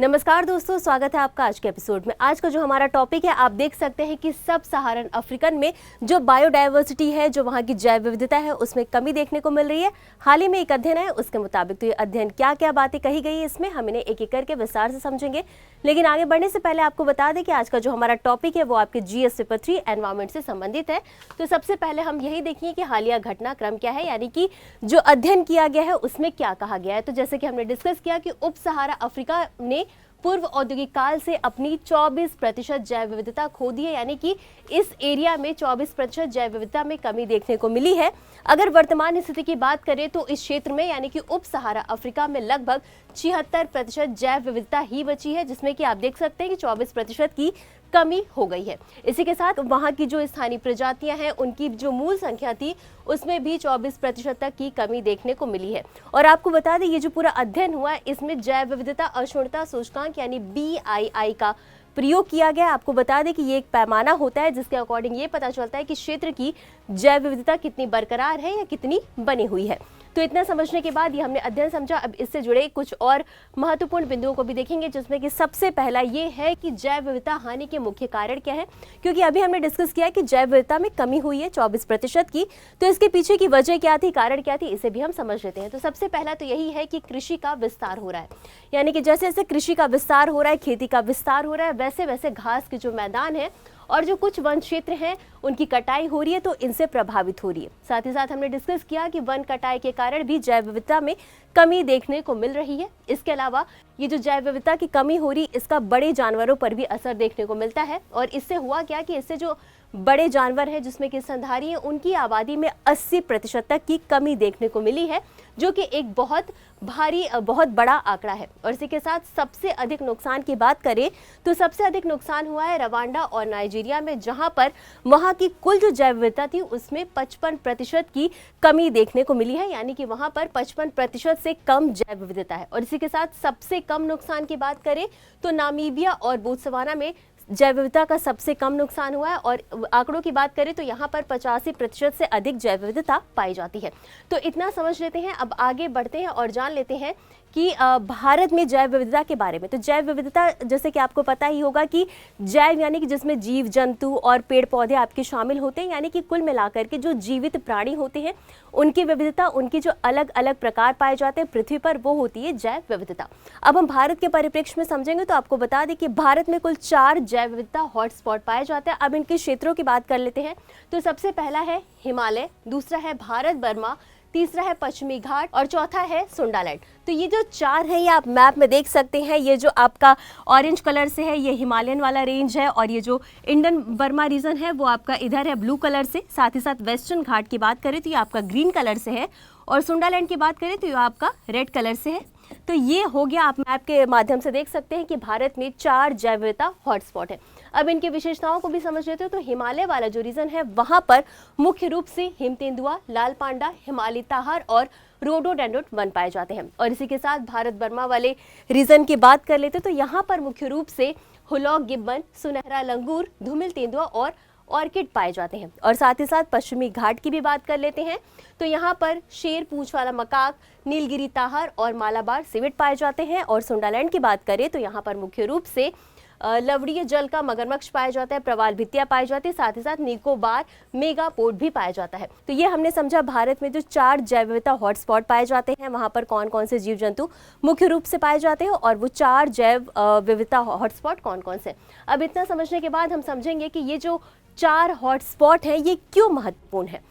नमस्कार दोस्तों, स्वागत है आपका आज के एपिसोड में। आज का जो हमारा टॉपिक है, आप देख सकते हैं कि सब सहारन अफ्रीकन में जो बायोडाइवर्सिटी है, जो वहाँ की जैव विविधता है, उसमें कमी देखने को मिल रही है। हाल ही में एक अध्ययन है, उसके मुताबिक तो ये अध्ययन क्या क्या बातें कही गई है इसमें हम इन्हें एक एक करके विस्तार से समझेंगे। लेकिन आगे बढ़ने से पहले आपको बता दें कि आज का जो हमारा टॉपिक है वो आपके जीएस पेपर 3 एनवायरमेंट से संबंधित है। तो सबसे पहले हम यही देखेंगे कि हालिया घटनाक्रम क्या है, यानी कि जो अध्ययन किया गया है उसमें क्या कहा गया है। तो जैसे कि हमने डिस्कस किया कि उप सहारा अफ्रीका ने पूर्व औद्योगिक काल से अपनी 24% जैव विविधता खो दी है, यानी कि इस एरिया में 24% जैव विविधता में कमी देखने को मिली है। अगर वर्तमान स्थिति की बात करें तो इस क्षेत्र में यानी कि उप सहारा अफ्रीका में लगभग 76% जैव विविधता ही बची है, जिसमें कि आप देख सकते हैं कि 24% की कमी हो गई है। इसी के साथ वहाँ की जो स्थानीय प्रजातियां हैं उनकी जो मूल संख्या थी उसमें भी 24% तक की कमी देखने को मिली है। और आपको बता दें ये जो पूरा अध्ययन हुआ है इसमें जैव विविधता अक्षुण्णता सूचकांक यानी BII का प्रयोग किया गया। आपको बता दें कि ये एक पैमाना होता है जिसके अकॉर्डिंग ये पता चलता है कि क्षेत्र की जैव विविधता कितनी बरकरार है या कितनी बनी हुई है। तो इतना समझने के बाद ये हमने अध्ययन समझा। अब इससे जुड़े कुछ और महत्वपूर्ण बिंदुओं को भी देखेंगे, जिसमें कि सबसे पहला ये है कि जैव विविधता हानि के मुख्य कारण क्या है। क्योंकि अभी हमने डिस्कस किया कि जैव विविधता में कमी हुई है 24% की, तो इसके पीछे की वजह क्या थी, कारण क्या थी, इसे भी हम समझ लेते हैं। तो सबसे पहला तो यही है कि कृषि का विस्तार हो रहा है, यानी कि जैसे जैसे कृषि का विस्तार हो रहा है, खेती का विस्तार हो रहा है, वैसे वैसे घास के जो मैदान है और जो कुछ वन क्षेत्र हैं उनकी कटाई हो रही है, तो इनसे प्रभावित हो रही है। साथ ही साथ हमने डिस्कस किया कि वन कटाई के कारण भी जैव विविधता में कमी देखने को मिल रही है। इसके अलावा ये जो जैव विविधता की कमी हो रही, इसका बड़े जानवरों पर भी असर देखने को मिलता है। और इससे हुआ क्या कि इससे जो बड़े जानवर हैं जिसमें कि स्तनधारी हैं, उनकी आबादी में 80% तक की कमी देखने को मिली है, जो कि एक बहुत भारी बहुत बड़ा आंकड़ा है। और इसी के साथ सबसे अधिक नुकसान की बात करें तो सबसे अधिक नुकसान हुआ है रवांडा और नाइजीरिया में, जहां पर वहां की कुल जो जैव विविधता थी उसमें 55% की कमी देखने को मिली है, यानी कि वहां पर 55% से कम जैव विविधता है। और इसी के साथ सबसे कम नुकसान की बात करें तो नामीबिया और बोत्सवाना में जैव विविधता का सबसे कम नुकसान हुआ है। और आंकड़ों की बात करें तो यहाँ पर 85% से अधिक जैव विविधता पाई जाती है। तो इतना समझ लेते हैं। अब आगे बढ़ते हैं और जान लेते हैं कि भारत में जैव विविधता के बारे में। तो जैव विविधता जैसे कि आपको पता ही होगा कि जैव यानी कि जिसमें जीव जंतु और पेड़ पौधे आपके शामिल होते हैं, यानी कि कुल मिलाकर के जो जीवित प्राणी होते हैं उनकी विविधता, उनकी जो अलग अलग प्रकार पाए जाते हैं पृथ्वी पर, वो होती है जैव विविधता। अब हम भारत के परिप्रेक्ष्य में समझेंगे तो आपको बता दें कि भारत में कुल 4 जैव विविधता हॉटस्पॉट पाए जाते हैं। अब इनके क्षेत्रों की बात कर लेते हैं। तो सबसे पहला है हिमालय, दूसरा है भारत बर्मा, तीसरा है पश्चिमी घाट और चौथा है सुंडालैंड। तो ये जो 4 है ये आप मैप में देख सकते हैं। ये जो आपका ऑरेंज कलर से है ये हिमालयन वाला रेंज है, और ये जो इंडियन बर्मा रीजन है वो आपका इधर है ब्लू कलर से। साथ ही साथ वेस्टर्न घाट की बात करें तो ये आपका ग्रीन कलर से है, और सुंडालैंड की बात करें तो ये आपका रेड कलर से है। तो ये हो गया, आप मैप के माध्यम से देख सकते हैं कि भारत में 4 जैव विविधता हॉटस्पॉट है। अब इनकी विशेषताओं को भी समझ लेते हो। तो हिमालय वाला जो रीजन है वहां पर मुख्य रूप से हिम तेंदुआ, लाल पांडा, हिमालयी ताहर और रोडोडेंड्रोन वन पाए जाते हैं। और इसी के साथ भारत बर्मा वाले रीजन की बात कर लेते तो यहाँ पर मुख्य रूप से हुलॉक गिब्बन, सुनहरा लंगूर, धूमिल तेंदुआ और ऑर्किड पाए जाते हैं। और साथ ही साथ पश्चिमी घाट की भी बात कर लेते हैं तो यहाँ पर शेर पूंछ वाला मकाक, नीलगिरी ताहर और मालाबार सिविट पाए जाते हैं। और सुंडालैंड की बात करें तो यहाँ पर मुख्य रूप से लवड़ीय जल का मगरमच्छ पाया जाता है, प्रवाल भित्तियां पाई जाती है, साथ ही साथ निकोबार मेगापोड भी पाया जाता है। तो ये हमने समझा भारत में जो 4 जैव विविधता हॉटस्पॉट पाए जाते हैं वहां पर कौन कौन से जीव जंतु मुख्य रूप से पाए जाते हैं, और वो 4 जैव विविधता हॉटस्पॉट कौन कौन से। अब इतना समझने के बाद हम समझेंगे कि ये जो 4 हॉटस्पॉट है ये क्यों महत्वपूर्ण है।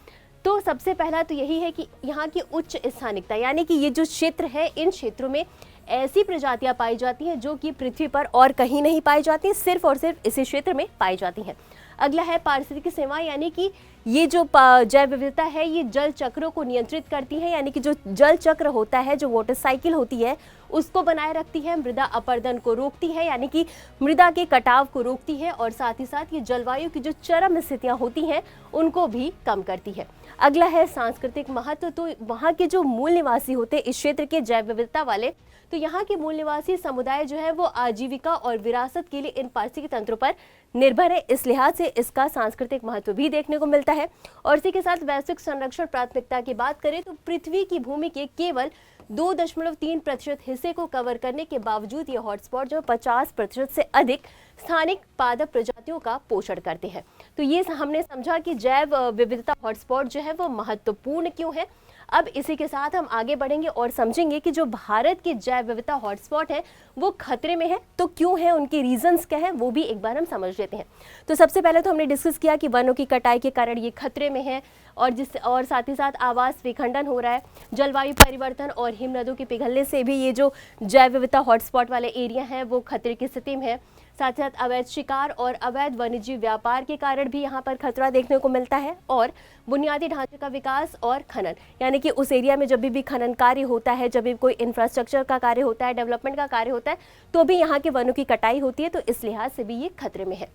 तो सबसे पहला तो यही है कि यहाँ की उच्च स्थानिकता, यानी कि ये जो क्षेत्र है इन क्षेत्रों में ऐसी प्रजातियां पाई जाती हैं जो कि पृथ्वी पर और कहीं नहीं पाई जाती, सिर्फ और सिर्फ इसी क्षेत्र में पाई जाती हैं। अगला है पारिस्थितिक सेवाएं, यानी कि ये जो जैव विविधता है ये जल चक्रों को नियंत्रित करती है, यानी कि जो जल चक्र होता है, जो वाटर साइकिल होती है उसको बनाए रखती है, मृदा अपरदन को रोकती है, यानी कि मृदा के कटाव को रोकती है, और साथ ही साथ ये जलवायु की जो चरम स्थितियां होती हैं उनको भी कम करती है। अगला है सांस्कृतिक महत्व। तो वहाँ के जो मूल निवासी होते हैं इस क्षेत्र के जैव विविधता वाले, तो यहाँ के मूल निवासी समुदाय जो है वो आजीविका और विरासत के लिए इन पारिस्थितिक तंत्रों पर निर्भर है। इस लिहाज से इसका सांस्कृतिक महत्व भी देखने को मिलता है। और इसी के साथ वैश्विक संरक्षण प्राथमिकता की बात करें तो पृथ्वी की भूमि के केवल 2.3% हिस्से को कवर करने के बावजूद ये हॉटस्पॉट जो 50% से अधिक स्थानिक पादप प्रजातियों का पोषण करते हैं। तो ये हमने समझा कि जैव विविधता हॉटस्पॉट जो है वो महत्वपूर्ण क्यों है। अब इसी के साथ हम आगे बढ़ेंगे और समझेंगे कि जो भारत के जैव विविधता हॉटस्पॉट है वो खतरे में है, तो क्यों है, उनके रीजंस क्या है, वो भी एक बार हम समझ लेते हैं। तो सबसे पहले तो हमने डिस्कस किया कि वनों की कटाई के कारण ये खतरे में है और साथ ही साथ आवास विखंडन हो रहा है, जलवायु परिवर्तन और हिमनदों के पिघलने से भी ये जो जैव विविधता हॉटस्पॉट वाले एरिया हैं वो खतरे की स्थिति में है। साथ ही साथ अवैध शिकार और अवैध वन्यजीव व्यापार के कारण भी यहाँ पर खतरा देखने को मिलता है। और बुनियादी ढांचे का विकास और खनन, यानी कि उस एरिया में जब भी खनन कार्य होता है, जब भी कोई इंफ्रास्ट्रक्चर का कार्य होता है, डेवलपमेंट का कार्य होता है, तो भी यहाँ के वनों की कटाई होती है, तो इस लिहाज से भी ये खतरे में है।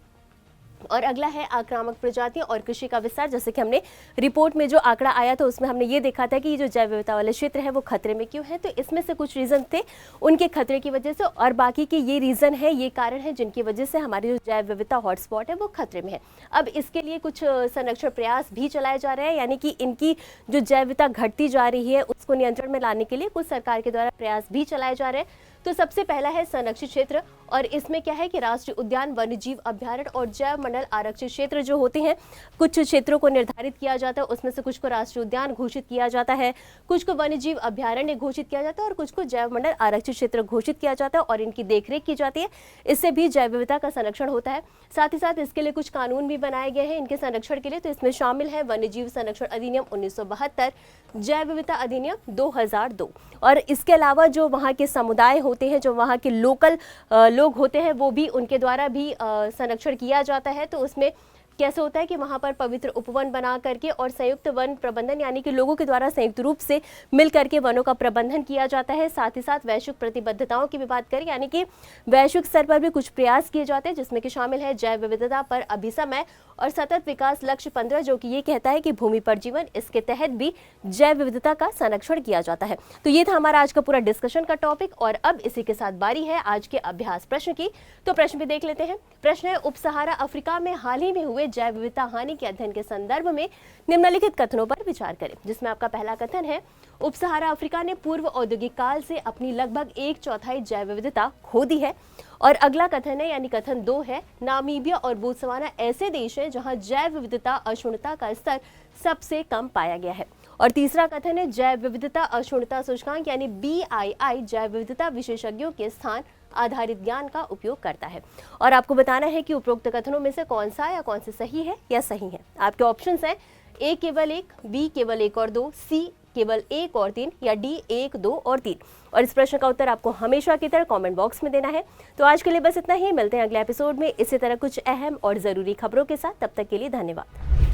और अगला है आक्रामक प्रजातियां और कृषि का विस्तार। जैसे कि हमने रिपोर्ट में जो आंकड़ा आया था उसमें हमने ये देखा था कि ये जो जैव विविधता वाले क्षेत्र है वो खतरे में क्यों है। तो इसमें से कुछ रीजन थे उनके खतरे की वजह से, और बाकी के ये रीजन है, ये कारण है जिनकी वजह से हमारी जो जैव विविधता हॉटस्पॉट है वो खतरे में है। अब इसके लिए कुछ संरक्षण प्रयास भी चलाए जा रहे हैं, यानी कि इनकी जो जैव विविधता घटती जा रही है उसको नियंत्रण में लाने के लिए कुछ सरकार के द्वारा प्रयास भी चलाए जा रहे हैं। तो सबसे पहला है संरक्षित क्षेत्र, और इसमें क्या है कि राष्ट्रीय उद्यान, वन्यजीव अभ्यारण्य और जैव मंडल आरक्षित क्षेत्र जो होते हैं, कुछ क्षेत्रों को निर्धारित किया जाता है, उसमें से कुछ को राष्ट्रीय उद्यान घोषित किया जाता है, कुछ को वन्यजीव अभ्यारण्य घोषित किया जाता है और कुछ को जैव मंडल आरक्षित क्षेत्र घोषित किया जाता है और इनकी देखरेख की जाती है। इससे भी जैव विविधता का संरक्षण होता है। साथ ही साथ इसके लिए कुछ कानून भी बनाए गए हैं इनके संरक्षण के लिए। तो इसमें शामिल है वन्यजीव संरक्षण अधिनियम 1972, जैव विविधता अधिनियम 2002, और इसके अलावा जो वहाँ के समुदाय होते हैं, जो वहाँ के लोकल लोग होते हैं, वो भी उनके द्वारा भी संरक्षण किया जाता है। तो उसमें कैसे होता है कि वहाँ पर पवित्र उपवन बना करके और संयुक्त वन प्रबंधन, यानी कि लोगों के द्वारा संयुक्त रूप से मिल करके वनों का प्रबंधन किया जाता है। साथ ही साथ वैश्विक प्रतिबद्धताओं की भी बात करें, यानी कि वैश्विक स्तर पर भी कुछ प्रयास किए जाते हैं, जिसमें कि शामिल है जैव विविधता पर अभिसमय और सतत विकास लक्ष्य 15, जो कि ये कहता है कि भूमि पर जीवन, इसके तहत भी जैव विविधता का संरक्षण किया जाता है। तो ये था हमारा आज का पूरा डिस्कशन का टॉपिक, और अब इसी के साथ बारी है आज के अभ्यास प्रश्न की। तो प्रश्न भी देख लेते हैं। प्रश्न है, उप सहारा अफ्रीका में हाल ही में हुए जैव विविधता हानि के अध्ययन के संदर्भ में निम्नलिखित कथनों पर विचार करें। जिसमें आपका पहला कथन है, उप सहारा अफ्रीका ने पूर्व औद्योगिक काल से अपनी लगभग 1/4 जैव विविधता खो दी है। और अगला कथन है, यानी कथन 2 है, नामीबिया और बोत्सवाना ऐसे देश हैं जहां जैव विविधता अक्षुण्णता का स्तर सबसे कम पाया गया है। और तीसरा कथन है, जैव विविधता अक्षुण्णता सूचकांक यानी BII जैव विविधता विशेषज्ञों के स्थान आधारित ज्ञान का उपयोग करता है। और आपको बताना है कि उपरोक्त कथनों में से कौन सा या कौन से सही है या सही है। आपके ऑप्शंस हैं A केवल 1, B केवल 1 और 2, C केवल 1 और 3 या D 1, 2 और 3। और इस प्रश्न का उत्तर आपको हमेशा की तरह कमेंट बॉक्स में देना है। तो आज के लिए बस इतना ही, मिलते हैं अगले एपिसोड में इसी तरह कुछ अहम और ज़रूरी खबरों के साथ। तब तक के लिए धन्यवाद।